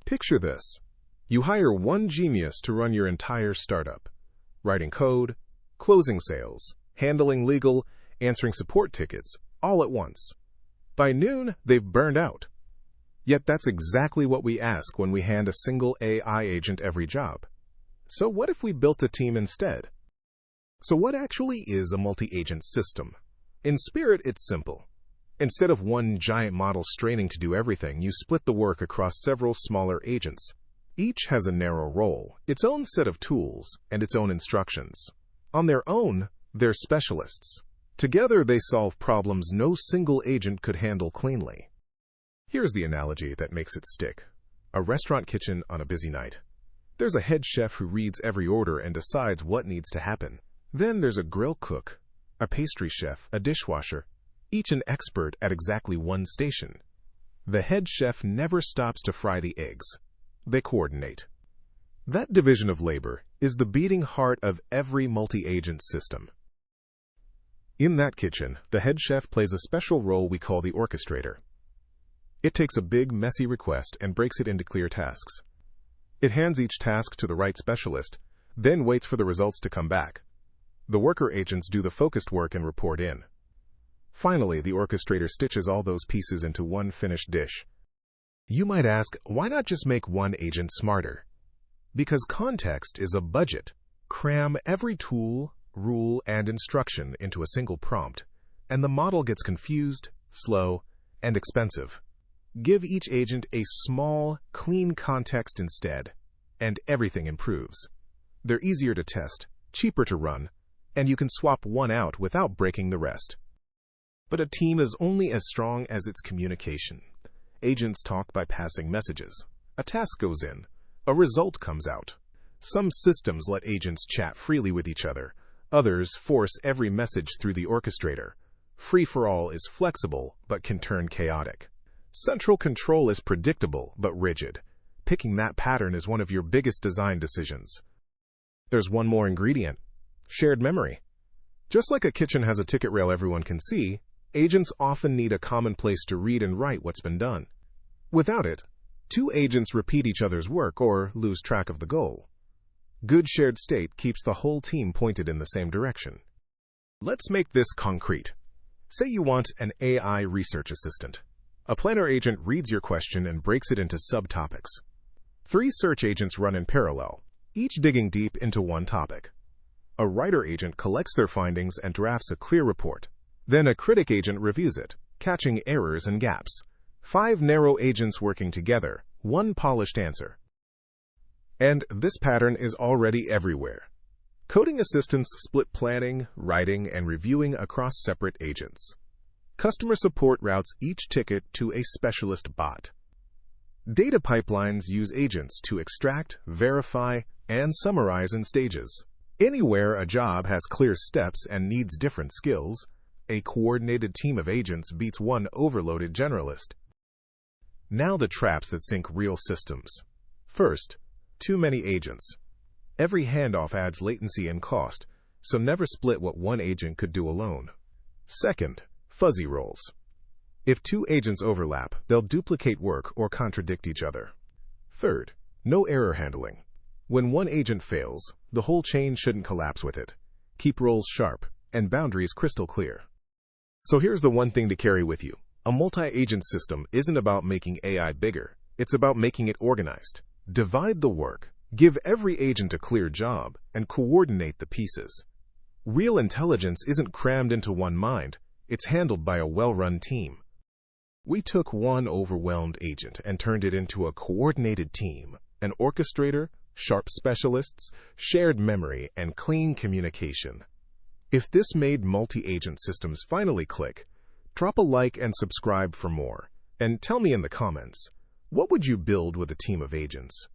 Picture this. You hire one genius to run your entire startup, writing code, closing sales, handling legal, answering support tickets, all at once. By noon, they've burned out. Yet that's exactly what we ask when we hand a single AI agent every job. So what if we built a team instead? So what actually is a multi-agent system? In spirit, it's simple. Instead of one giant model straining to do everything, you split the work across several smaller agents. Each has a narrow role, its own set of tools, and its own instructions. On their own, they're specialists. Together, they solve problems no single agent could handle cleanly. Here's the analogy that makes it stick. A restaurant kitchen on a busy night. There's a head chef who reads every order and decides what needs to happen. Then there's a grill cook, a pastry chef, a dishwasher, each an expert at exactly one station. The head chef never stops to fry the eggs. They coordinate. That division of labor is the beating heart of every multi-agent system. In that kitchen, the head chef plays a special role we call the orchestrator. It takes a big, messy request and breaks it into clear tasks. It hands each task to the right specialist, then waits for the results to come back. The worker agents do the focused work and report in. Finally, the orchestrator stitches all those pieces into one finished dish. You might ask, why not just make one agent smarter? Because context is a budget. Cram every tool, rule, and instruction into a single prompt, and the model gets confused, slow, and expensive. Give each agent a small, clean context instead, and everything improves. They're easier to test, cheaper to run, and you can swap one out without breaking the rest. But a team is only as strong as its communication. Agents talk by passing messages. A task goes in. A result comes out. Some systems let agents chat freely with each other. Others force every message through the orchestrator. Free-for-all is flexible, but can turn chaotic. Central control is predictable, but rigid. Picking that pattern is one of your biggest design decisions. There's one more ingredient: shared memory. Just like a kitchen has a ticket rail everyone can see, agents often need a common place to read and write what's been done. Without it, two agents repeat each other's work or lose track of the goal. Good shared state keeps the whole team pointed in the same direction. Let's make this concrete. Say you want an AI research assistant. A planner agent reads your question and breaks it into subtopics. 3 search agents run in parallel, each digging deep into one topic. A writer agent collects their findings and drafts a clear report. Then a critic agent reviews it, catching errors and gaps. 5 narrow agents working together, one polished answer. And this pattern is already everywhere. Coding assistants split planning, writing, and reviewing across separate agents. Customer support routes each ticket to a specialist bot. Data pipelines use agents to extract, verify, and summarize in stages. Anywhere a job has clear steps and needs different skills, a coordinated team of agents beats one overloaded generalist. Now the traps that sink real systems. First, too many agents. Every handoff adds latency and cost, so never split what one agent could do alone. Second, fuzzy roles. If 2 agents overlap, they'll duplicate work or contradict each other. Third, no error handling. When one agent fails, the whole chain shouldn't collapse with it. Keep roles sharp and boundaries crystal clear. So here's the one thing to carry with you. A multi-agent system isn't about making AI bigger. It's about making it organized. Divide the work, give every agent a clear job, and coordinate the pieces. Real intelligence isn't crammed into one mind. It's handled by a well-run team. We took one overwhelmed agent and turned it into a coordinated team, an orchestrator, sharp specialists, shared memory, and clean communication. If this made multi-agent systems finally click, drop a like and subscribe for more. And tell me in the comments, what would you build with a team of agents?